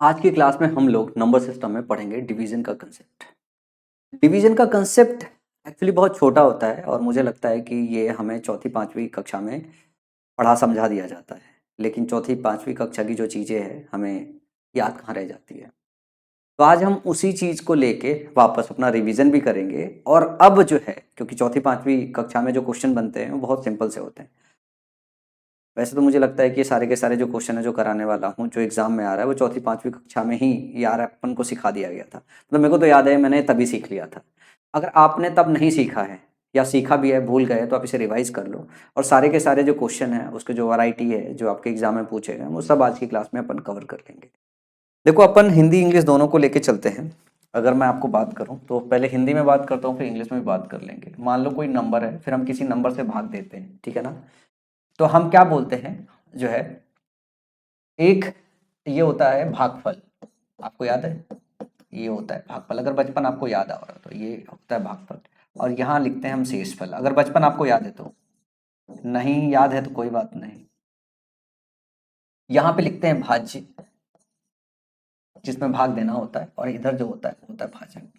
आज की क्लास में हम लोग नंबर सिस्टम में पढ़ेंगे डिवीजन का कंसेप्ट। डिवीजन का कंसेप्ट एक्चुअली बहुत छोटा होता है और मुझे लगता है कि ये हमें चौथी पांचवी कक्षा में पढ़ा समझा दिया जाता है, लेकिन चौथी पांचवी कक्षा की जो चीज़ें हैं हमें याद कहाँ रह जाती है। तो आज हम उसी चीज़ को लेके वापस अपना रिवीजन भी करेंगे और अब जो है, क्योंकि चौथी पांचवी कक्षा में जो क्वेश्चन बनते हैं वो बहुत सिंपल से होते हैं। वैसे तो मुझे लगता है कि ये सारे के सारे जो क्वेश्चन है जो कराने वाला हूँ, जो एग्जाम में आ रहा है, वो चौथी पांचवी कक्षा में ही यार अपन को सिखा दिया गया था। मतलब मेरे को तो याद है मैंने तभी सीख लिया था। अगर आपने तब नहीं सीखा है या सीखा भी है भूल गए तो आप इसे रिवाइज कर लो और सारे के सारे जो क्वेश्चन है उसके जो वैरायटी है जो आपके एग्जाम में पूछे गए वो सब आज की क्लास में अपन कवर कर लेंगे। देखो अपन हिंदी इंग्लिश दोनों को लेके चलते हैं। अगर मैं आपको बात करूं तो पहले हिंदी में बात करता हूं फिर इंग्लिश में भी बात कर लेंगे। मान लो कोई नंबर है, फिर हम किसी नंबर से भाग देते हैं, ठीक है ना। तो हम क्या बोलते हैं जो है, एक ये होता है भागफल। आपको याद है, ये होता है भागफल। अगर बचपन आपको याद आ रहा तो ये होता है भागफल। और यहाँ लिखते हैं हम शेषफल। अगर बचपन आपको याद है तो, नहीं याद है तो कोई बात नहीं। यहाँ पे लिखते हैं भाज्य, जिसमें भाग देना होता है, और इधर जो होता है भाजक।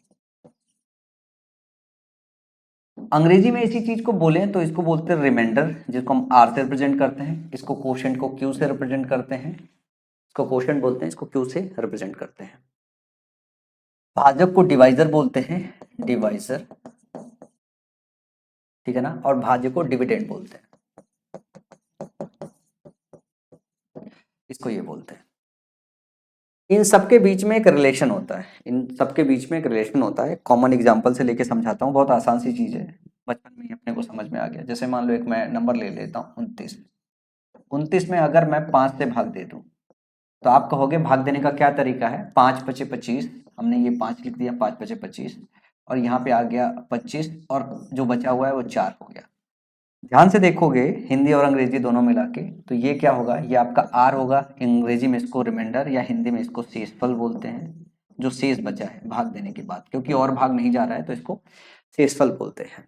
अंग्रेजी में इसी चीज को बोले तो इसको बोलते हैं रिमाइंडर, जिसको हम आर से रिप्रेजेंट करते हैं। इसको कोशेंट को क्यू से रिप्रेजेंट करते हैं। इसको कोशेंट बोलते हैं, इसको क्यू से रिप्रेजेंट करते हैं। भाजक को डिवाइजर बोलते हैं, डिवाइजर, ठीक है ना। और भाज्य को डिविडेंड बोलते हैं, इसको ये बोलते हैं। इन सबके बीच में एक रिलेशन होता है, इन सबके बीच में एक रिलेशन होता है। कॉमन एग्जांपल से लेके समझाता हूँ, बहुत आसान सी चीज है, बचपन में ही अपने को समझ में आ गया। जैसे मान लो एक मैं नंबर ले लेता हूँ 29। 29 में अगर मैं 5 से भाग दे दूं तो आप कहोगे भाग देने का क्या तरीका है। 5 पचे 25, हमने ये 5 लिख दिया, 5 पचे 25, और यहाँ पे आ गया 25, और जो बचा हुआ है वो 4 हो गया। ध्यान से देखोगे हिंदी और अंग्रेजी दोनों मिला के, तो ये क्या होगा, ये आपका आर होगा। अंग्रेजी में इसको रिमाइंडर या हिंदी में इसको शेषफल बोलते हैं। जो शेष बचा है भाग देने के बाद, क्योंकि और भाग नहीं जा रहा है तो इसको शेषफल बोलते हैं।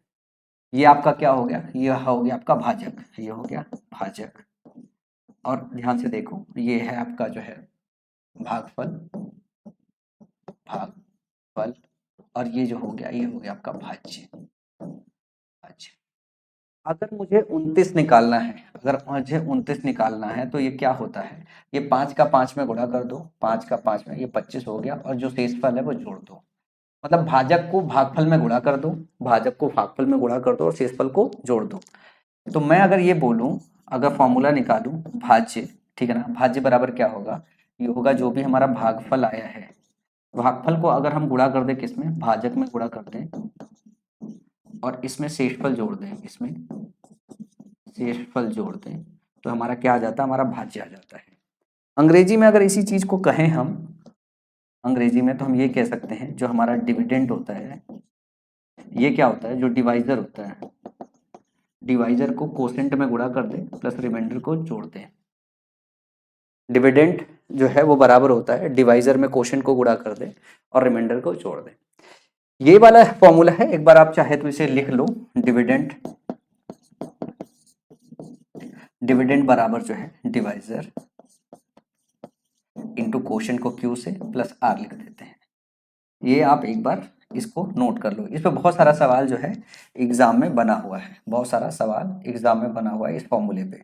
ये आपका क्या हो गया, ये हो गया आपका भाजक, ये हो गया भाजक। और ध्यान से देखो ये है आपका जो है भागफल, भागफल, और ये जो हो गया ये हो गया आपका भाज्य, भाज्य। अगर मुझे 29 निकालना है, अगर मुझे 29 निकालना है तो ये क्या होता है, ये 5 का 5 में गुणा कर दो, 5 का 5 में ये 25 हो गया, और जो शेषफल है वो जोड़ दो। मतलब भाजक को भागफल में गुणा कर दो, भाजक को भागफल में गुणा कर दो और शेषफल को जोड़ दो। तो मैं अगर ये बोलूं, अगर फॉर्मूला निकालूं भाज्य, ठीक है ना, भाज्य बराबर क्या होगा, ये होगा जो भी हमारा भागफल आया है, भागफल को अगर हम गुणा कर दें किसमें, भाजक में गुणा कर दें, और इसमें शेषफल जोड़ दें, इसमें शेषफल जोड़ दें, तो हमारा क्या आ जाता है, हमारा भाज्य आ जाता है। अंग्रेजी में अगर इसी चीज को कहें हम, अंग्रेजी में तो हम ये कह सकते हैं जो हमारा डिविडेंड होता है, ये क्या होता है, जो डिवाइजर होता है, डिवाइजर को कोसेंट में गुणा कर दें प्लस रिमाइंडर को जोड़ दें। डिविडेंड जो है वो बराबर होता है डिवाइजर में कोशेंट को गुणा कर दें और रिमाइंडर को जोड़ दें। ये वाला फॉर्मूला है, एक बार आप चाहे तो इसे लिख लो। डिविडेंड, डिविडेंड बराबर जो है डिवाइजर इंटू कोशेंट को क्यू से प्लस आर लिख देते हैं। ये आप एक बार इसको नोट कर लो। इस पर बहुत सारा सवाल जो है एग्जाम में बना हुआ है, बहुत सारा सवाल एग्जाम में बना हुआ है इस फॉर्मूले पे।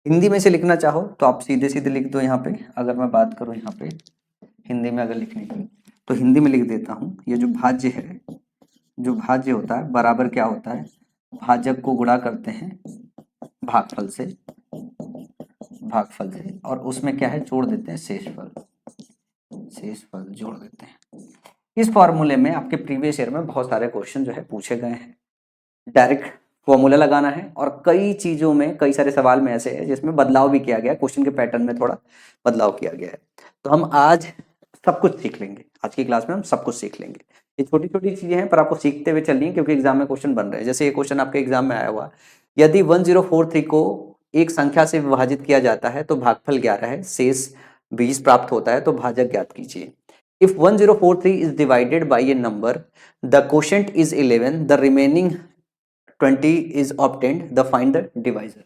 हिंदी में से लिखना चाहो तो आप सीधे सीधे लिख दो। यहाँ पे अगर मैं बात करूँ, यहाँ पे हिंदी में अगर लिखने की तो हिंदी में लिख देता हूँ, ये जो भाज्य है, जो भाज्य होता है बराबर क्या होता है, भाजक को गुणा करते हैं भागफल से, भागफल से, और उसमें क्या है जोड़ देते हैं शेषफल, शेषफल जोड़ देते हैं। इस फॉर्मूले में आपके प्रीवियस ईयर में बहुत सारे क्वेश्चन जो है पूछे गए हैं। डायरेक्ट फॉर्मूला लगाना है, और कई चीजों में, कई सारे सवाल में ऐसे है जिसमें बदलाव भी किया गया, क्वेश्चन के पैटर्न में थोड़ा बदलाव किया गया है। तो हम आज सब कुछ सीख लेंगे, आज की क्लास में हम सब कुछ सीख लेंगे। ये छोटी छोटी चीजें हैं पर आपको सीखते हुए चलनी है, क्योंकि एग्जाम में क्वेश्चन बन रहे हैं। जैसे ये क्वेश्चन आपके एग्जाम में आया हुआ, यदि 1043 को एक संख्या से विभाजित किया जाता है तो भागफल 11 है, शेष 20 प्राप्त होता है, तो भाजक ज्ञात कीजिए। If 1043 is divided by a number, the quotient is 11, the remaining 20 is obtained, the find the divisor।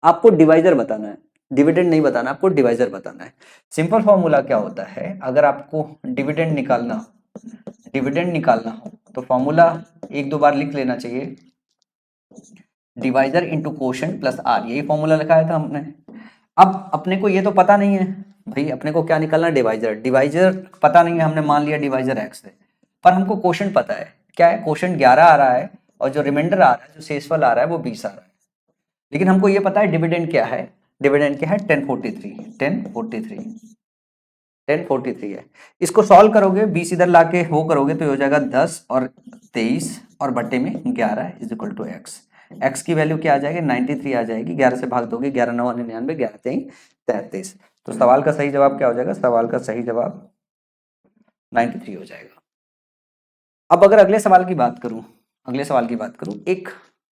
आपको डिवाइजर बताना है। डिविडेंड नहीं बताना, आपको डिवाइजर बताना है। सिंपल फॉर्मूला क्या होता है, अगर आपको डिविडेंड निकालना हो तो फॉर्मूला एक दो बार लिख लेना चाहिए, divisor into quotient plus r, यही फॉर्मूला लिखाया था हमने। अब अपने को ये तो पता नहीं है भाई, अपने को क्या निकालना, डिवाइजर। डिवाइजर पता नहीं है, हमने मान लिया डिवाइजर एक्स है, पर हमको कोशेंट पता है। क्या है, कोशेंट 11 आ रहा है और जो रिमाइंडर आ रहा है, जो शेषफल आ रहा है वो 20 आ रहा है। लेकिन हमको ये पता है डिविडेंड क्या है, डिविडेंड क्या है 1043 है। इसको सॉल्व करोगे, 20 इधर लाके वो करोगे तो हो जाएगा 10 और 23 और बट्टे में 11 is equal to x. X की वैल्यू क्या आ जाएगी, 93 आ जाएगी। 11 से भाग दोगे, 11 9 99, 11 3 33। तो सवाल का सही जवाब क्या हो जाएगा, सवाल का सही जवाब 93 हो जाएगा। अब अगर अगले सवाल की बात करूं, एक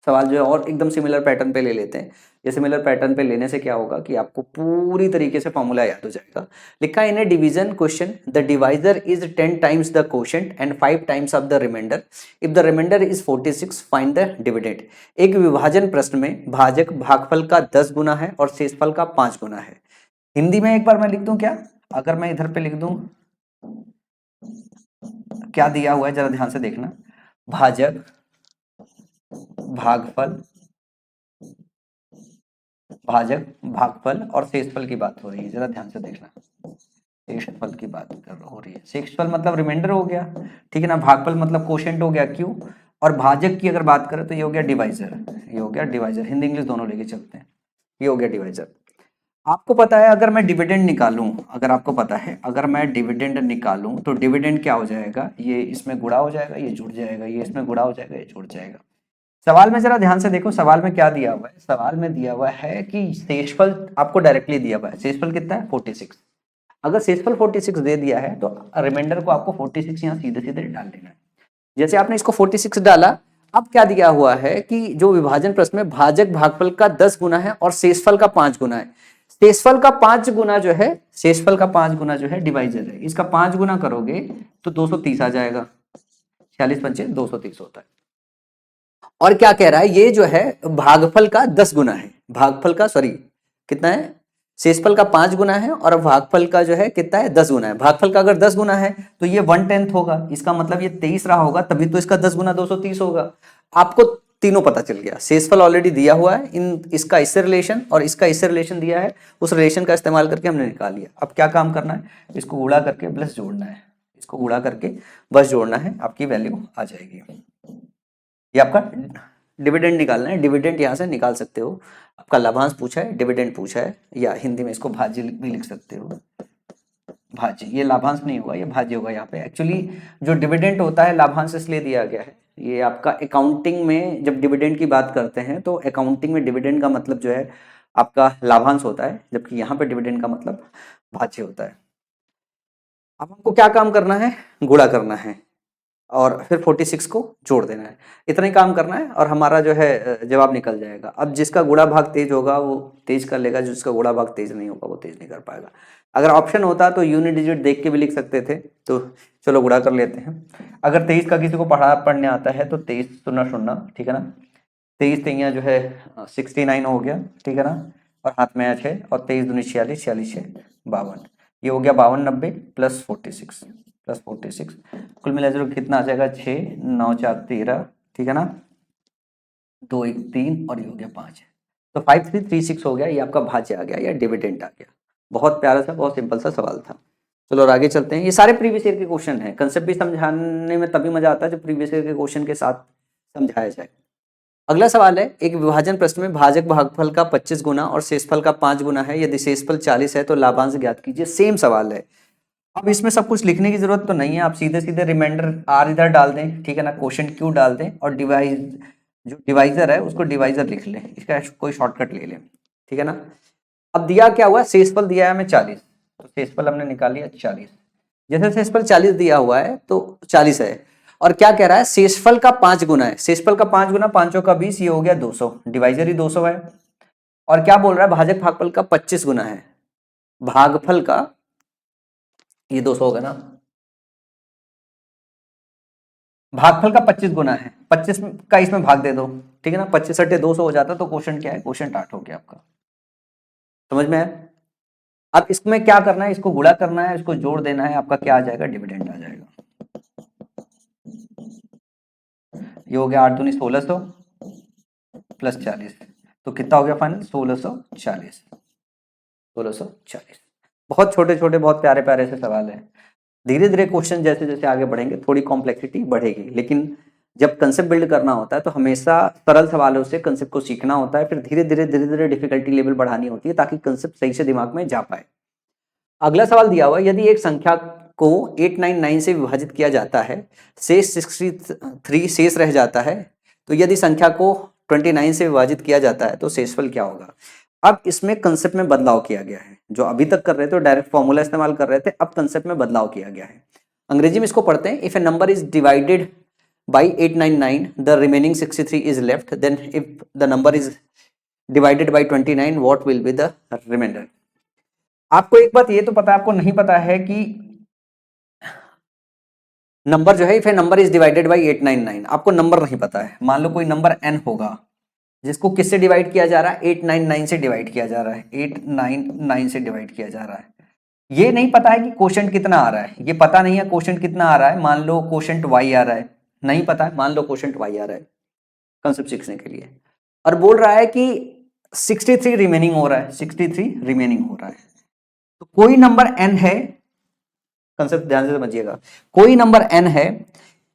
सवाल जो है और एकदम सिमिलर पैटर्न पे ले लेते हैं। ये सिमिलर पैटर्न पे लेने से क्या होगा कि आपको पूरी तरीके से फॉर्मूला याद हो जाएगा। लिखा है in a division question, the divisor is 10 times the quotient and 5 times of the remainder. If the remainder is 46, find the dividend. एक विभाजन प्रश्न में भाजक भागफल का 10 गुना है और शेषफल का 5 गुना है। हिंदी में एक बार मैं लिख दूं क्या, अगर मैं इधर पे लिख दूं, क्या दिया हुआ है जरा ध्यान से देखना, भाजक भागफल और शेषफल की बात हो रही है, जरा ध्यान से देखना। शेषफल की बात हो रही है, शेषफल मतलब रिमाइंडर हो गया, ठीक है ना, भागफल मतलब कोशेंट हो गया क्यू, और भाजक की अगर बात करें तो ये हो गया डिवाइजर, हिंदी इंग्लिश दोनों लेके चलते हैं, ये हो गया डिवाइजर। आपको पता है अगर मैं डिविडेंड निकालूं, अगर मैं डिविडेंड निकालूं तो डिविडेंड क्या हो जाएगा, ये इसमें गुणा हो जाएगा, ये जुड़ जाएगा, ये इसमें गुणा हो जाएगा, ये जुड़ जाएगा। सवाल में जरा ध्यान से देखो, सवाल में क्या दिया हुआ है, सवाल में दिया हुआ है कि शेषफल आपको डायरेक्टली दिया हुआ है, शेषफल कितना है 46। अगर शेषफल 46 दे दिया है तो रिमाइंडर को आपको 46 यहाँ सीधे सीधे डाल देना है। जैसे आपने इसको 46 डाला, अब क्या दिया हुआ है कि जो विभाजन प्रश्न में भाजक भागफल का 10 गुना है और शेषफल का 5 गुना है। शेषफल का 5 गुना जो है डिवाइजर है, इसका 5 गुना करोगे तो 230 आ जाएगा, 46 पंचे 230 होता है। और क्या कह रहा है, ये जो है भागफल का 10 गुना है, कितना है, शेषफल का 5 गुना है और भागफल का जो है कितना है 10 गुना है। भागफल का अगर 10 गुना है तो ये 1/10 होगा, इसका मतलब ये 23 रहा होगा, तभी तो इसका 10 गुना 230 होगा। आपको तीनों पता चल गया, शेषफल ऑलरेडी दिया हुआ है, इसका इससे रिलेशन और इसका इससे रिलेशन दिया है, उस रिलेशन का इस्तेमाल करके हमने निकाल लिया। अब क्या काम करना है, इसको गुणा करके प्लस जोड़ना है, आपकी वैल्यू आ जाएगी। ये आपका डिविडेंड निकालना है, डिविडेंड यहाँ से निकाल सकते हो। आपका लाभांश पूछा है, डिविडेंड पूछा है, या हिंदी में इसको भाज्य भी लिख सकते हो, भाज्य। ये लाभांश नहीं होगा, ये भाज्य होगा। यहाँ पे एक्चुअली जो डिविडेंड होता है लाभांश इसलिए दिया गया है, ये आपका अकाउंटिंग में जब डिविडेंड की बात करते हैं तो अकाउंटिंग में डिविडेंड का मतलब जो है आपका लाभांश होता है, जबकि यहाँ पे डिविडेंड का मतलब भाज्य होता है। अब हमको क्या काम करना है, गुणा करना है और फिर 46 को जोड़ देना है, इतना ही काम करना है और हमारा जो है जवाब निकल जाएगा। अब जिसका गुणा भाग तेज होगा वो तेज कर लेगा, जिसका गुणा भाग तेज नहीं होगा वो तेज नहीं कर पाएगा। अगर ऑप्शन होता तो यूनिट डिजिट देख के भी लिख सकते थे, तो चलो गुणा कर लेते हैं। अगर 23 का किसी को पढ़ने आता है तो 23 शून्य शून्य, ठीक है ना, 23 तेइयां जो है 69 हो गया, ठीक है ना, और हाथ में 6 और 23 दूनी 46, 46 6 52, ये हो गया 52 90 प्लस 46 कुल मिला जुल कितना आ जाएगा 6 9 4 13, ठीक है ना, 2 1 3 और ये हो गया 5, तो 5336 हो गया, ये आपका भाज्य आ गया या डिविडेंड आ गया। बहुत प्यारा सा, बहुत सिंपल सा सवाल था। चलो और आगे चलते हैं। ये सारे प्रीवियस ईयर के क्वेश्चन हैं, कंसेप्ट भी समझाने में तभी मजा आता है जब प्रीवियस ईयर के क्वेश्चन के साथ समझाया जाए। अगला सवाल है, एक विभाजन प्रश्न में भाजक भागफल का 25 गुना और शेषफल का 5 गुना है, यदि शेषफल 40 है तो लाभांश ज्ञात कीजिए। सेम सवाल है। अब इसमें सब कुछ लिखने की जरूरत तो नहीं है, आप सीधे सीधे रिमाइंडर आर इधर डाल दें, ठीक है ना, क्वोशिएंट क्यू डाल दें और जो डिवाइजर है उसको डिवाइजर लिख लें, इसका कोई शॉर्टकट ले लें, ठीक है ना। अब दिया क्या हुआ, शेषफल दिया है हमें 40, तो शेषफल हमने निकाल लिया 40। जैसे शेषफल 40 दिया हुआ है तो 40 है, और क्या कह रहा है, शेषफल का 5 गुना है, शेषफल का 5 गुना, 5 का 20, ये हो गया 200, डिवाइजर ही 200 है। और क्या बोल रहा है, भाजक भागफल का 25 गुना है, भागफल का ये 200 होगा ना, भागफल का 25 गुना है, 25 का इसमें भाग दे दो, ठीक है ना, 25 सट्टे 200 हो जाता, तो क्वोशिएंट क्या है, क्वोशिएंट 8 हो गया आपका। समझ में आया? अब इसमें क्या करना है, इसको गुणा करना है, इसको जोड़ देना है, आपका क्या आ जाएगा, डिविडेंड आ जाएगा। ये हो गया 8 दूनी 1600 प्लस 40, तो कितना हो गया फाइनल, 1640। 1640। बहुत छोटे छोटे बहुत प्यारे प्यारे से सवाल हैं। धीरे धीरे क्वेश्चन जैसे जैसे आगे बढ़ेंगे थोड़ी कॉम्प्लेक्सिटी बढ़ेगी, लेकिन जब कंसेप्ट बिल्ड करना होता है तो हमेशा सरल सवालों से कंसेप्ट को सीखना होता है, फिर धीरे धीरे डिफिकल्टी लेवल बढ़ानी होती है ताकि कंसेप्ट सही से दिमाग में जा पाए। अगला सवाल दिया हुआ है, यदि एक संख्या को 899 से विभाजित किया जाता है, शेष 63 शेष रह जाता है, तो यदि संख्या को 29 से विभाजित किया जाता है तो शेषफल क्या होगा। अब इसमें कंसेप्ट में बदलाव किया गया है, जो अभी तक कर रहे थे डायरेक्ट फॉर्मूला इस्तेमाल कर रहे थे, अब कंसेप्ट में बदलाव किया गया है। अंग्रेजी में इसको पढ़ते हैं, if a number is divided by 899 the remaining 63 is left, then if the number is divided by 29 what will be the reminder. आपको एक बात ये तो पता है, आपको नहीं पता है कि नंबर जो है, if a number is divided by 899, आपको नंबर नहीं पता है। मान लो कोई नंबर n होगा जिसको किससे डिवाइड किया जा रहा है, 899 से डिवाइड किया जा रहा है, 899 से डिवाइड किया जा रहा है। ये नहीं पता है कि क्वोशंट कितना आ रहा है, ये पता नहीं है क्वोशंट कितना आ रहा है। मान लो क्वोशंट y आ रहा है, नहीं पता है, मान लो क्वोशंट y आ रहा है कंसेप्ट सीखने के लिए, और बोल रहा है कि 63 रिमेनिंग हो रहा है, 63 रिमेनिंग हो रहा है। तो कोई नंबर n है, कंसेप्ट ध्यान से समझिएगा, कोई नंबर n है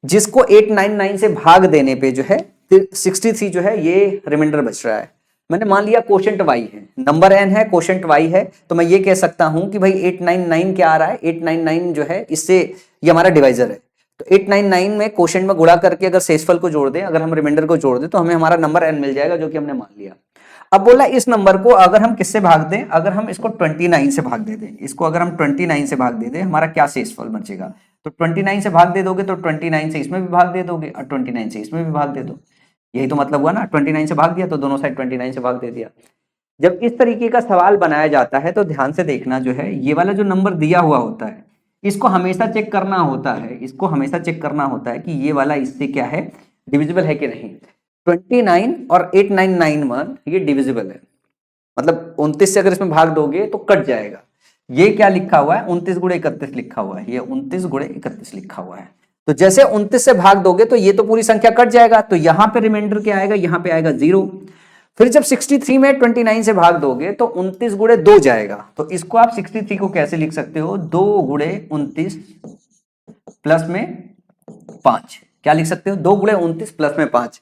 जिसको 899 से भाग देने पे जो है 63 जो है ये रिमाइंडर बच रहा है। मैंने मान लिया क्वोशंट y है, नंबर n है, क्वोशंट y है, तो मैं ये कह सकता हूं कि भाई 899 क्या आ रहा है, 899 जो है इससे ये हमारा डिवाइजर है, तो 899 में क्वोशंट में गुणा करके अगर शेषफल को जोड़ दें, अगर हम रिमाइंडर को जोड़ दें तो हमें हमारा नंबर n मिल जाएगा, जो कि हमने मान लिया। अब बोला इस नंबर को अगर हम किससे भाग दें, अगर हम इसको 29 से भाग दे दें, इसको अगर हम 29 से भाग दे दें, हमारा क्या शेषफल बचेगा। तो 29 से भाग दे दोगे तो 29 से इसमें भी भाग दे दोगे और 29 से इसमें भी भाग दे दो, यही तो मतलब हुआ ना। 29 से भाग दिया तो दोनों साइड 29 से भाग दे दिया। जब इस तरीके का सवाल बनाया जाता है तो ध्यान से देखना, जो है ये वाला जो नंबर दिया हुआ होता है इसको हमेशा चेक करना होता है, इसको हमेशा चेक करना होता है कि ये वाला इससे क्या है, डिविजिबल है कि नहीं। 29 और 899 ये डिविजिबल है, मतलब 29 से अगर इसमें भाग दोगे तो कट जाएगा। ये क्या लिखा हुआ है, 29 गुणे 31 लिखा हुआ है, ये 29 गुणे 31 लिखा हुआ है। तो जैसे 29 से भाग दोगे तो ये तो पूरी संख्या कट जाएगा, तो यहां पे रिमाइंडर क्या आएगा, यहां पे आएगा 0। फिर जब 63 में 29 से भाग दोगे तो 29 गुणे 2 जाएगा, तो इसको आप 63 को कैसे लिख सकते हो, 2 गुणे 29 प्लस में 5, क्या लिख सकते हो, 2 गुणे 29 प्लस में 5।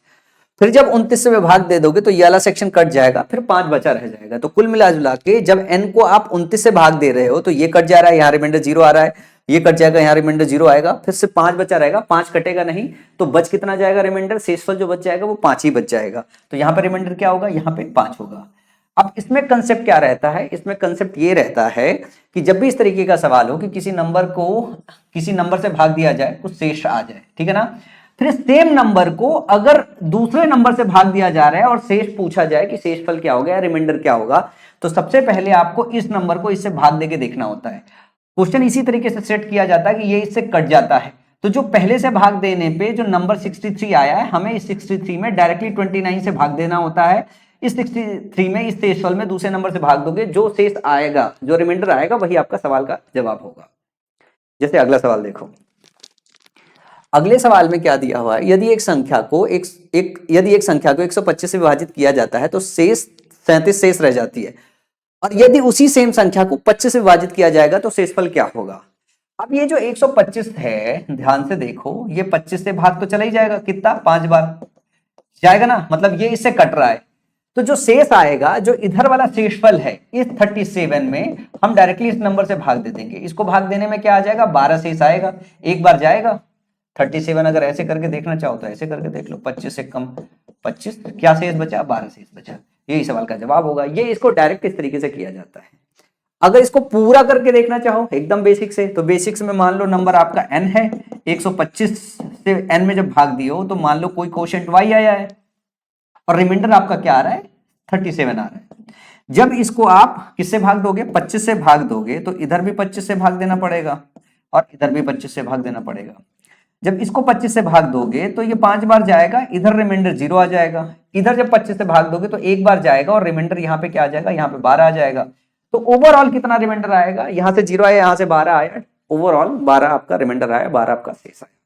फिर जब 29 से भाग दे दोगे तो ये वाला सेक्शन कट जाएगा, फिर 5 बचा रह जाएगा। तो कुल मिला जुला के जब n को आप 29 से भाग दे रहे हो तो ये कट जा रहा है, यहाँ रिमाइंडर 0 आ रहा है, ये कट जाएगा, यहाँ रिमाइंडर 0 आएगा, फिर से 5 बचा रहेगा, 5 कटेगा नहीं, तो बच कितना जाएगा रिमाइंडर, शेषफल जो बच जाएगा वो 5 ही बच जाएगा। तो यहाँ पर रिमाइंडर क्या होगा, यहाँ पे 5 होगा। अब इसमें कंसेप्ट क्या रहता है, इसमें कंसेप्ट ये रहता है कि जब भी इस तरीके का सवाल हो कि किसी नंबर को किसी नंबर से भाग दिया जाए, कुछ शेष आ जाए, ठीक है ना, फिर सेम नंबर को अगर दूसरे नंबर से भाग दिया जा रहा है और शेष पूछा जाए कि शेषफल क्या होगा या रिमाइंडर क्या होगा, तो सबसे पहले आपको इस नंबर को इससे भाग देके देखना होता है। क्वेश्चन इसी तरीके से सेट किया जाता है कि ये इससे कट जाता है, तो जो पहले से भाग देने पे जो नंबर 63 आया है, हमें इस 63 में डायरेक्टली 29 से भाग देना होता है। इस 63 में इस शेषफल में दूसरे नंबर से भाग दोगे, जो शेष आएगा, जो रिमाइंडर आएगा, वही आपका सवाल का जवाब होगा। जैसे अगला सवाल देखो, अगले सवाल में क्या दिया हुआ है, यदि एक संख्या को 125 से विभाजित किया जाता है तो शेष 37 शेष रह जाती है, और यदि उसी सेम संख्या को 25 से विभाजित किया जाएगा तो शेषफल क्या होगा। अब ये जो 125 है, ध्यान से देखो, ये 25 से भाग तो चला ही जाएगा, कितना, 5 बार जाएगा ना, मतलब ये इससे कट रहा है। तो जो शेष आएगा, जो इधर वाला शेषफल है, इस 37 में हम डायरेक्टली इस नंबर से भाग दे देंगे। इसको भाग देने में क्या आ जाएगा, 12 शेष आएगा, एक बार जाएगा। 37 अगर ऐसे करके देखना चाहो तो ऐसे करके देख लो, 25 से कम 25, क्या शेष बचा, 12 शेष बचा, यही सवाल का जवाब होगा। ये इसको डायरेक्ट इस तरीके से किया जाता है। अगर इसको पूरा करके देखना चाहो एकदम बेसिक से, तो बेसिक्स में मान लो नंबर आपका n है, 125 से n में जब भाग दियो तो मान लो कोई क्वोशिएंट y आया है और रिमाइंडर आपका क्या आ रहा है, 37 आ रहा है। जब इसको आप किससे भाग दोगे, 25 से भाग दोगे, तो इधर भी 25 से भाग देना पड़ेगा और इधर भी 25 से भाग देना पड़ेगा। जब इसको 25 से भाग दोगे तो ये 5 बार जाएगा, इधर रिमाइंडर 0 आ जाएगा। इधर जब 25 से भाग दोगे तो एक बार जाएगा और रिमाइंडर यहाँ पे क्या आ जाएगा, यहाँ पे 12 आ जाएगा। तो ओवरऑल कितना रिमाइंडर आएगा, यहां से 0 आया, यहां से 12 आया, ओवरऑल 12 आपका रिमाइंडर आया, 12 आपका शेष आया।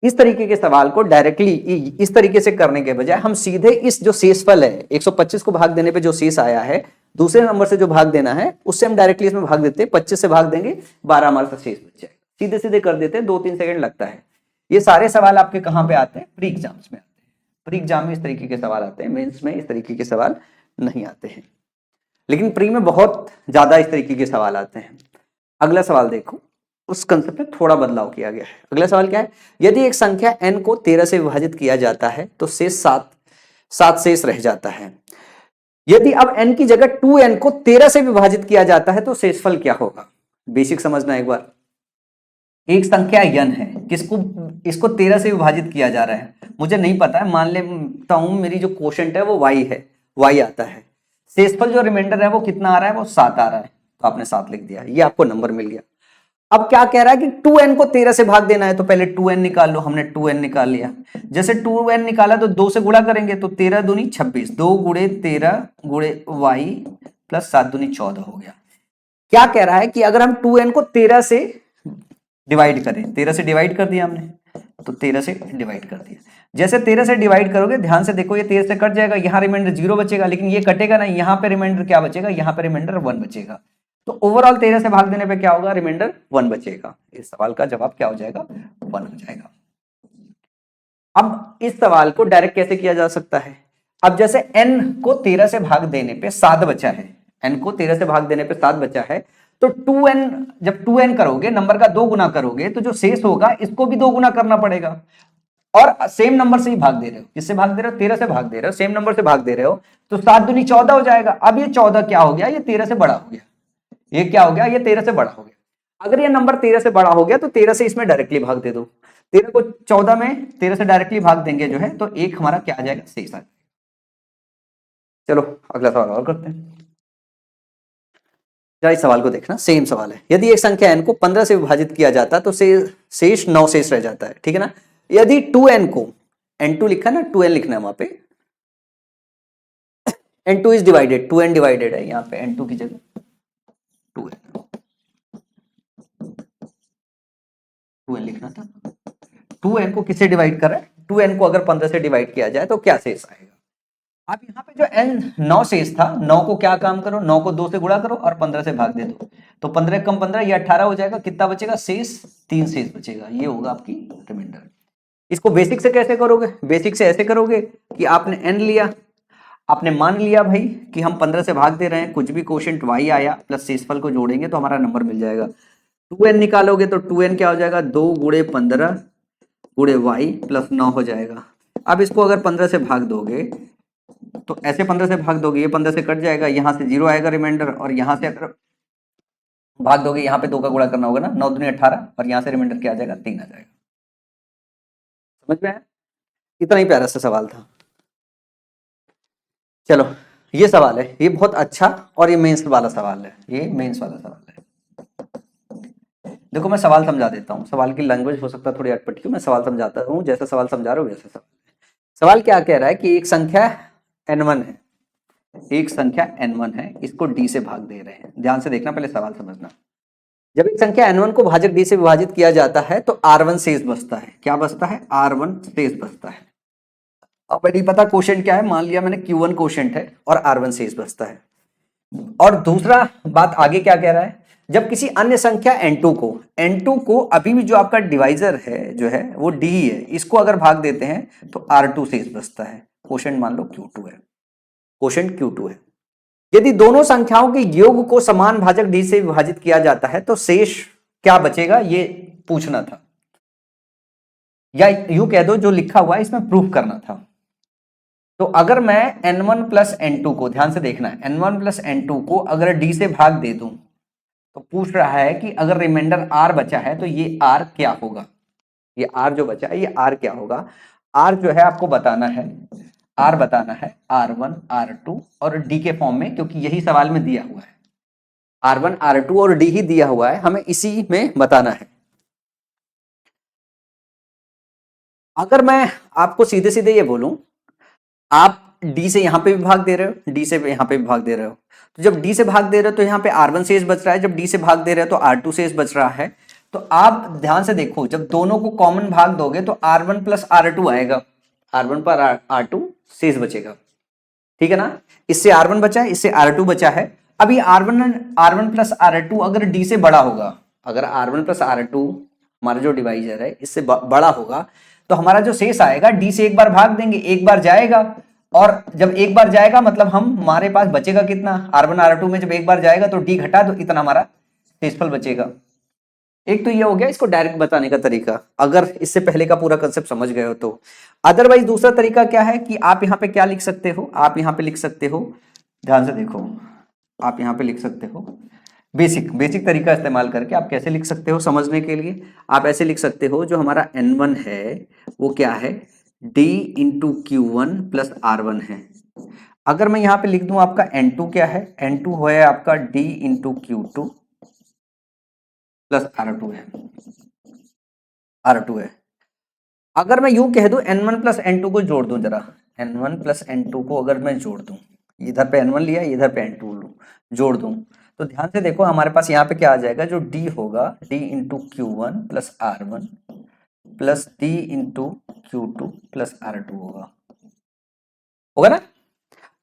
इस तरीके के सवाल को डायरेक्टली इस तरीके से करने के बजाय हम सीधे इस जो शेषफल है 125 को भाग देने पे जो शेष आया है, दूसरे नंबर से जो भाग देना है उससे हम डायरेक्टली इसमें भाग देते हैं, 25 से भाग देंगे, 12 हमारे पास शेष बच जाएगा। सीधे सीधे कर देते हैं, 2-3 सेकंड लगता है। ये सारे सवाल आपके कहां पे आते हैं, प्री एग्जाम्स में आते हैं। प्री एग्जाम में इस तरीके के सवाल आते हैं, मेंस में इस तरीके के सवाल नहीं आते हैं, लेकिन प्री में बहुत ज्यादा इस तरीके के सवाल आते हैं। अगला सवाल देखो, उस कंसेप्ट में थोड़ा बदलाव किया गया है। अगला सवाल क्या है, यदि एक संख्या n को 13 से विभाजित किया जाता है तो शेष 7 शेष रह जाता है। यदि अब n की जगह 2n को 13 से विभाजित किया जाता है तो शेषफल क्या होगा। बेसिक समझना एक बार। एक संख्या n है, इसको 13 से विभाजित किया जा रहा है, मुझे नहीं पता है, मान लेता हूं मेरी जो क्वोशंट है वो y है, y आता है, शेषफल जो रिमाइंडर है वो कितना आ रहा है, वो 7 आ रहा है, तो आपने 7 लिख दिया, ये आपको नंबर मिल गया। अब क्या कह रहा है कि 2n को 13 से भाग देना है, तो पहले 2n निकाल लो, हमने 2n निकाल लिया। जैसे 2n निकाला तो 2 से गुणा करेंगे, तो 13 दूनी 26, 2 गुणे 13 गुणे y प्लस 7 दूनी 14 हो गया। क्या कह रहा है कि अगर हम 2n को 13 से डिवाइड करें, 13 से डिवाइड कर दिया हमने, तो 13 से डिवाइड कर दिया। जैसे 13 से डिवाइड करोगे, ध्यान से देखो, ये 13 से कट जाएगा, यहाँ रिमाइंडर 0 बचेगा, लेकिन ये कटेगा नहीं, यहाँ पे रिमाइंडर क्या बचेगा, यहाँ पे रिमाइंडर 1 बचेगा। तो ओवरऑल 13 से भाग देने पे क्या होगा, रिमाइंडर 1 बचेगा। इस सवाल का जवाब क्या हो जाएगा, 1 हो जाएगा। अब इस सवाल को डायरेक्ट कैसे किया जा सकता है, अब जैसे n को 13 से भाग देने पे 7 बचा है, n को 13 से भाग देने पे 7 बचा है, तो 2n, जब 2n करोगे, नंबर का 2 गुना करोगे, तो जो शेष होगा इसको भी 2 गुना करना पड़ेगा, और सेम नंबर से ही भाग दे रहे हो। किससे भाग दे रहे हो, 13 से भाग दे रहे हो, सेम नंबर से भाग दे रहे हो, तो 7 दूनी 14 हो जाएगा। अब ये 14 क्या हो गया, ये 13 से बड़ा हो गया, ये क्या हो गया, ये 13 से बड़ा हो गया। अगर ये नंबर 13 से बड़ा हो गया तो 13 से इसमें डायरेक्टली भाग दे दो, 13 को 14 में 13 से डायरेक्टली भाग देंगे जो है, तो एक हमारा क्या आ जाएगा, शेष आ जाएगा। चलो अगला सवाल और करते हैं। जरा इस सवाल को देखना, सेम सवाल है। यदि एक संख्या n को 15 से विभाजित किया जाता तो शेष 9 शेष रह जाता है, ठीक है ना। यदि 2n को, n2 लिखा ना, 2n लिखना है वहां पे, n2 is divided, 2n divided है, यहाँ पे n2 की जगह 2n लिखना था। 2n को किससे डिवाइड कर रहा है, 2n को अगर 15 से डिवाइड किया जाए तो क्या शेष आएगा। अब यहाँ पे जो n 9 शेष था, 9 को क्या काम करो, 9 को 2 से गुणा करो और 15 से भाग दे दो, तो 15 कम 15 ये 18 हो जाएगा। कितना बचेगा, शेष 3 शेष बचेगा, ये होगा आपकी रिमाइंडर। इसको बेसिक से कैसे करोगे, बेसिक से ऐसे करोगे कि आपने n लिया, आपने मान लिया भाई कि हम 15 से भाग दे रहे हैं, कुछ भी क्वोशिएंट y आया प्लस शेषफल को जोड़ेंगे तो हमारा नंबर मिल जाएगा। 2n निकालोगे तो 2n क्या हो जाएगा, 2 गुणे 15 गुणे y प्लस 9 हो जाएगा। अब इसको अगर 15 से भाग दोगे तो ऐसे 15 से भाग दोगे, ये 15 से कट जाएगा, यहाँ से 0 आएगा रिमाइंडर, और यहाँ से अगर भाग दोगे, यहाँ पे 2 का गुणा करना होगा ना, 9 दूनी 18, और यहाँ से रिमाइंडर क्या आ जाएगा, 3 आ जाएगा। समझ में आया, इतना ही प्यारा सा सवाल था। चलो ये सवाल है, ये बहुत अच्छा, और ये मेंस वाला सवाल है, ये मेंस वाला सवाल है। देखो मैं सवाल समझा देता हूँ, सवाल की लैंग्वेज हो सकता है थोड़ी अटपटी, मैं सवाल समझाता हूँ, जैसा सवाल समझा रहा हूँ वैसा सवाल। सवाल क्या कह रहा है कि एक संख्या n1 है, एक संख्या n1 है, इसको d से भाग दे रहे हैं। ध्यान से देखना, पहले सवाल समझना। जब एक संख्या n1 को भाजक d से विभाजित किया जाता है तो r1 शेष बचता है। क्या बचता है, r1 शेष बचता है। अब नहीं पता क्वोशिएंट क्या है, मान लिया मैंने q1 क्वोशिएंट है और r1 शेष बचता है। और दूसरा बात आगे क्या कह रहा है, जब किसी अन्य संख्या n2 को अभी भी जो आपका डिवाइजर है जो है वो d है, इसको अगर भाग देते हैं तो r2 शेष बचता है। क्वोशिएंट मान लो q2 है, क्वोशिएंट q2 है। यदि दोनों संख्याओं के योग को समान भाजक d से विभाजित किया जाता है तो शेष क्या बचेगा, ये पूछना था, या यूं कह दो जो लिखा हुआ है इसमें प्रूफ करना था। तो अगर मैं n1 प्लस n2 को, ध्यान से देखना है, n1 प्लस n2 को अगर d से भाग दे दूं तो पूछ रहा है कि अगर रिमाइंडर r बचा है तो ये r क्या होगा, ये r जो बचा है ये r क्या होगा। r जो है आपको बताना है, r बताना है r1 r2 और d के फॉर्म में, क्योंकि यही सवाल में दिया हुआ है, r1 r2 और d ही दिया हुआ है, हमें इसी में बताना है। अगर मैं आपको सीधे सीधे ये बोलूं, आप डी से यहाँ पे भी भाग दे रहे हो, डी से यहाँ पे भी भाग दे रहे हो। तो जब डी से भाग दे रहे हो तो यहाँ पे R1 शेष बच रहा है, जब डी से भाग दे रहे हो तो R2 शेष बच रहा है। तो आप ध्यान से देखो, जब दोनों को कॉमन भाग दोगे तो R1 प्लस R2 आएगा, R1 पर R2 शेष बचेगा, ठीक है ना। इससे R1 बचा है, इससे R2 बचा है। अब ये R1 प्लस R2 अगर डी से बड़ा होगा, अगर R1 प्लस R2 हमारा जो डिवाइजर है इससे बड़ा होगा, तो हमारा जो शेष आएगा डी से एक बार भाग देंगे, एक बार जाएगा, और जब एक बार जाएगा मतलब हमारे पास बचेगा कितना, R1 R2 में जब एक बार जाएगा तो डी घटा दो, इतना हमारा शेषफल बचेगा। एक तो ये हो गया इसको डायरेक्ट बताने का तरीका, अगर इससे पहले का पूरा कंसेप्ट समझ गए हो तो। अदरवाइज दूसरा तरीका क्या है कि आप यहाँ पे क्या लिख सकते हो, आप यहाँ पे लिख सकते हो, ध्यान से देखो, आप यहाँ पे लिख सकते हो बेसिक तरीका इस्तेमाल करके आप कैसे लिख सकते हो समझने के लिए। आप ऐसे लिख सकते हो, जो हमारा N1 है वो क्या है, D into Q1 plus R1 है। अगर मैं यहाँ पे लिख दूं आपका N2 क्या है, N2 है आपका D into Q2 plus R2 है, R2 है। अगर मैं यूं कह दूं N1 प्लस N2 को जोड़ दूं, जरा N1 प्लस N2 को अगर मैं जोड़ दूं, इधर पे N1 लिया, इधर पे N2 लूं, जोड़ दूं, तो ध्यान से देखो हमारे पास यहाँ पे क्या आ जाएगा, जो D होगा D into Q1 plus R1 plus D into Q2 plus R2 होगा ना।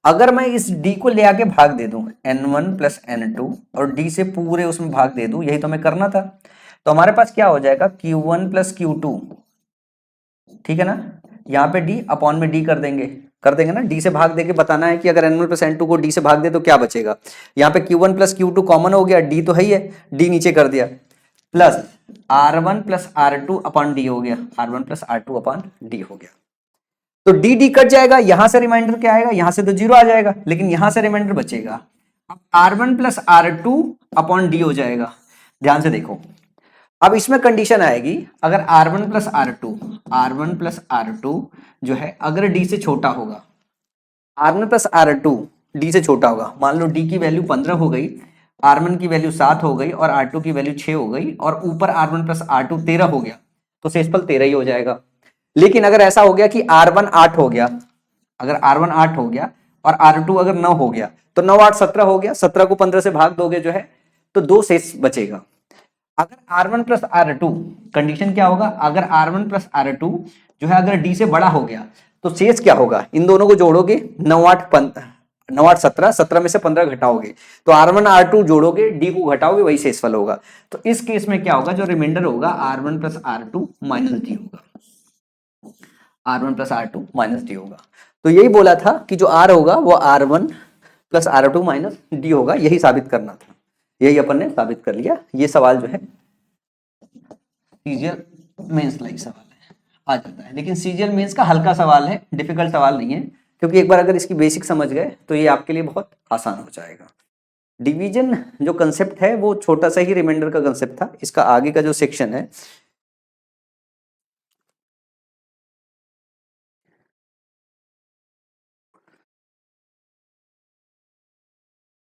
अगर मैं इस D को ले आके भाग दे दूं N1 प्लस N2 और D से पूरे उसमें भाग दे दूं, यही तो हमें करना था। तो हमारे पास क्या हो जाएगा, Q1 प्लस Q2, ठीक है ना। यहाँ पे D अपॉन में D कर देंगे ना, D से भाग देके बताना है कि अगर N1 प्लस N2 को D से भाग दे तो क्या बचेगा। यहाँ पे Q1 प्लस Q2 कॉमन हो गया, D तो है ही है, D नीचे कर दिया, plus R1 plus R2 upon D हो गया, R1 plus R2 upon D हो गया। तो D कट जाएगा, यहां से रिमाइंडर क्या आएगा, यहां से तो 0 आ जाएगा, लेकिन यहां से रिमाइंडर बचेगा। अब R1 plus R2 upon D हो जाएगा। ध्यान से देखो, अब इसमें कंडीशन आएगी, अगर R1 प्लस R2 जो है अगर D से छोटा होगा, R1 प्लस R2 D से छोटा होगा, मान लो D की वैल्यू 15 हो गई, R1 की वैल्यू 7 हो गई और R2 की वैल्यू 6 हो गई, और ऊपर R1 प्लस R2 13 हो गया, तो शेषफल 13 ही हो जाएगा। लेकिन अगर ऐसा हो गया कि R1 8 हो गया, अगर R1 8 हो गया और R2 अगर 9 हो गया, तो 9 8 17 हो गया, 17 को 15 से भाग दोगे जो है तो 2 शेष बचेगा। अगर R1 प्लस R2, कंडीशन क्या होगा, अगर R1 प्लस R2 जो है अगर D से बड़ा हो गया तो शेष क्या होगा, इन दोनों को जोड़ोगे 9 8 17, 17 में से 15 घटाओगे तो R1 R2 जोड़ोगे, D को घटाओगे, वही शेषफल होगा। तो इस केस में क्या होगा, जो रिमाइंडर होगा R1 plus R2 minus D होगा, R1 plus R2 minus D होगा। तो यही बोला था कि जो R होगा वो R1 plus R2 minus D होगा, यही साबित करना था, यही अपन ने साबित कर लिया। ये सवाल जो है सीजीएल मेंस लाइक सवाल है, आ जाता है, लेकिन सीजीएल मेंस का हल्का सवाल है, डिफिकल्ट सवाल नहीं है, क्योंकि एक बार अगर इसकी बेसिक समझ गए तो ये आपके लिए बहुत आसान हो जाएगा। डिवीजन जो कंसेप्ट है वो छोटा सा ही रिमाइंडर का कंसेप्ट था, इसका आगे का जो सेक्शन है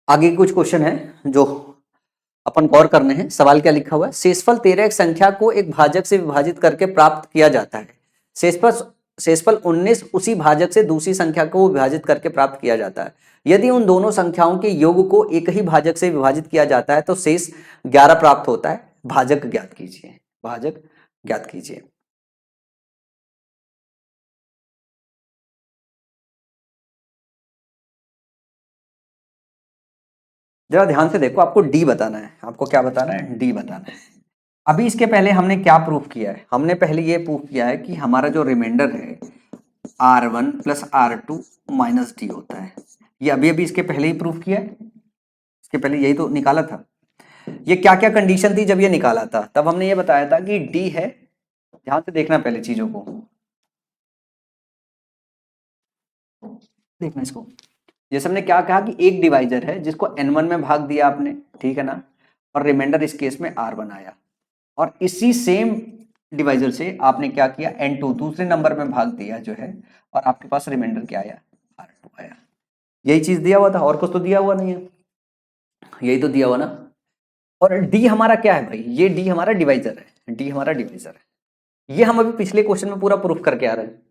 आगे कुछ क्वेश्चन है जो अपन गौर करने हैं। सवाल क्या लिखा हुआ है, शेषफल 13 एक संख्या को एक भाजक से विभाजित करके प्राप्त किया जाता है। शेषफल 19 उसी भाजक से दूसरी संख्या को विभाजित करके प्राप्त किया जाता है। यदि उन दोनों संख्याओं के योग को एक ही भाजक से विभाजित किया जाता है तो शेष 11 प्राप्त होता है। भाजक ज्ञात कीजिए, भाजक ज्ञात कीजिए। जरा ध्यान से देखो, आपको डी बताना है, आपको क्या बताना है, डी बताना है। अभी इसके पहले हमने क्या प्रूफ किया है, हमने पहले ये प्रूफ किया है कि हमारा जो रिमाइंडर है R1 plus R2 minus D होता है। ये अभी अभी इसके पहले ही प्रूफ किया है, इसके पहले यही तो निकाला था। ये क्या क्या कंडीशन थी जब ये निकाला था, तब हमने ये बताया था कि डी है, ध्यान से देखना पहले चीजों को, देखना इसको। जैसे हमने क्या कहा कि एक डिवाइजर है जिसको n1 में भाग दिया आपने, ठीक है ना, और रिमाइंडर इस केस में R1 आया, और इसी सेम डिवाइजर से आपने क्या किया, n2 दूसरे नंबर में भाग दिया जो है, और आपके पास रिमाइंडर क्या आया, R2 आया। यही चीज दिया हुआ था, और कुछ तो दिया हुआ नहीं है, यही तो दिया हुआ ना। और डी हमारा क्या है भाई, ये डी हमारा डिवाइजर है, डी हमारा डिवाइजर है। ये हम अभी पिछले क्वेश्चन में पूरा प्रूफ करके आ रहे हैं,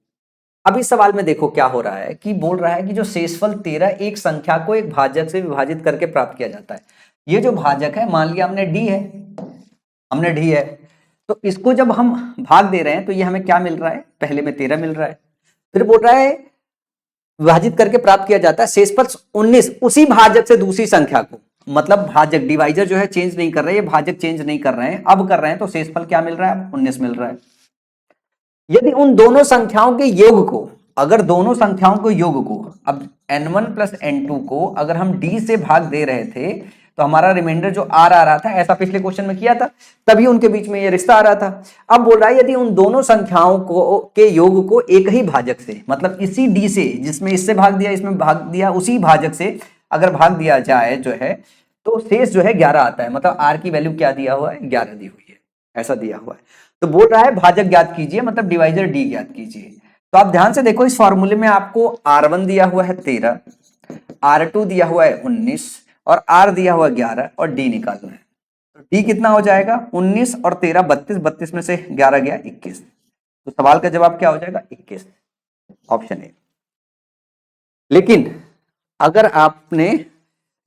अब इस सवाल में देखो क्या हो रहा है कि बोल रहा है कि जो शेषफल 13 एक संख्या को एक भाजक से विभाजित करके प्राप्त किया जाता है। ये जो भाजक है, मान लिया हमने डी है, तो इसको जब हम भाग दे रहे हैं तो ये हमें क्या मिल रहा है, पहले में 13 मिल रहा है, फिर बोल रहा है विभाजित करके प्राप्त किया जाता है शेषफल 19 उसी भाजक से दूसरी संख्या को, मतलब भाजक डिवाइजर जो है चेंज नहीं कर रहे, ये भाजक चेंज नहीं कर रहे हैं, अब कर रहे हैं, तो शेषफल क्या मिल रहा है, 19 मिल रहा है। यदि उन दोनों संख्याओं के योग को, अगर दोनों संख्याओं के योग को, अब n1 प्लस n2 को अगर हम d से भाग दे रहे थे तो हमारा रिमाइंडर जो r आ रहा था, ऐसा पिछले क्वेश्चन में किया था, तभी उनके बीच में ये रिश्ता आ रहा था। अब बोल रहा है यदि उन दोनों संख्याओं को के योग को एक ही भाजक से, मतलब इसी d से, जिसमें इससे भाग दिया इसमें भाग दिया, उसी भाजक से अगर भाग दिया जाए जो है, तो शेष जो है 11 आता है, मतलब r की वैल्यू क्या दिया हुआ है, 11 दी हुई है, ऐसा दिया हुआ है। तो बोल रहा है भाजक ज्ञात कीजिए, मतलब डिवाइजर डी ज्ञात कीजिए। तो आप ध्यान से देखो, इस फॉर्मूले में आपको R1 दिया हुआ है 13, R2 दिया हुआ है 19 और R दिया हुआ 11 और D निकालना है। तो D कितना हो जाएगा, 19 और 13 32, 32 में से 11 गया 21। तो सवाल का जवाब क्या हो जाएगा, 21, ऑप्शन ए। लेकिन अगर आपने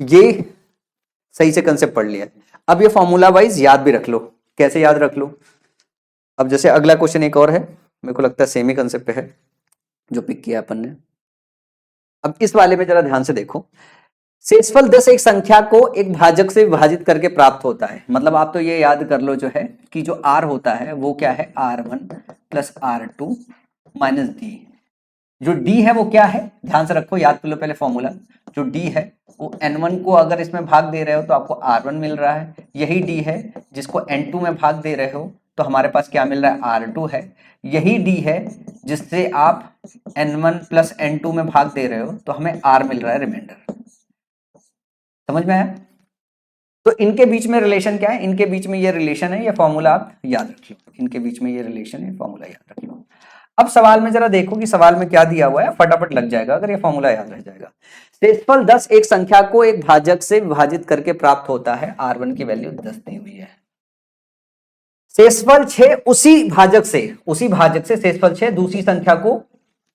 ये सही से कंसेप्ट पढ़ लिया, अब ये फॉर्मूला वाइज याद भी रख लो। कैसे याद रख लो, अब जैसे अगला क्वेश्चन एक और है, मेरे को लगता है सेम ही कंसेप्ट है जो पिक किया अपन ने। अब इस वाले में जरा ध्यान से देखो, शेषफल 10 एक संख्या को एक भाजक से विभाजित करके प्राप्त होता है, मतलब आप तो ये याद कर लो जो है कि जो r होता है वो क्या है, R1 plus R2 minus D. जो d है वो क्या है, ध्यान से रखो, याद कर लो पहले फॉर्मूला। जो d है वो n1 को अगर इसमें भाग दे रहे हो तो आपको R1 मिल रहा है, यही d है जिसको n2 में भाग दे रहे हो तो हमारे पास क्या मिल रहा है, R2 है। यही d है जिससे आप n1 प्लस n2 में भाग दे रहे हो तो हमें r मिल रहा है रिमाइंडर। समझ में आया? तो इनके बीच में रिलेशन क्या है, इनके बीच में ये रिलेशन है, ये फॉर्मूला आप याद रख लो, इनके बीच में ये रिलेशन है, फॉर्मूला याद रख लो। अब सवाल में जरा देखो कि सवाल में क्या दिया हुआ है, फटाफट लग जाएगा अगर ये फॉर्मूला याद रह जाएगा। शेषफल 10 एक संख्या को एक भाजक से विभाजित करके प्राप्त होता है, R1 की वैल्यू 10 दी हुई है। शेषफल 6 उसी भाजक से शेषफल 6 दूसरी संख्या को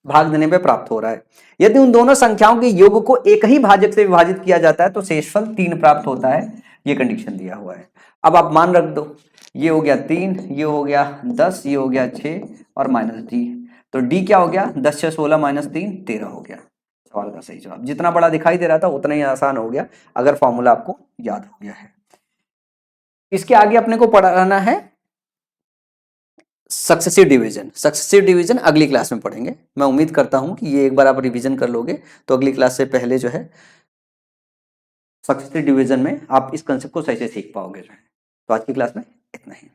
भाग देने पे प्राप्त हो रहा है। यदि उन दोनों संख्याओं के योग को एक ही भाजक से विभाजित किया जाता है तो शेषफल 3 प्राप्त होता है, ये कंडीशन दिया हुआ है। अब आप मान रख दो, ये हो गया 3, ये हो गया 10, ये हो गया 6 और माइनस डी। तो डी क्या हो गया, 10 6 16 माइनस 3 13 हो गया। सवाल का सही जवाब जितना बड़ा दिखाई दे रहा था उतना ही आसान हो गया अगर फॉर्मूला आपको याद हो गया है। इसके आगे अपने को पढ़ाना है सक्सेसिव डिवीजन अगली क्लास में पढ़ेंगे। मैं उम्मीद करता हूं कि ये एक बार आप रिवीजन कर लोगे तो अगली क्लास से पहले जो है सक्सेसिव डिवीजन में आप इस कंसेप्ट को सही से सीख पाओगे। तो आज की क्लास में इतना ही।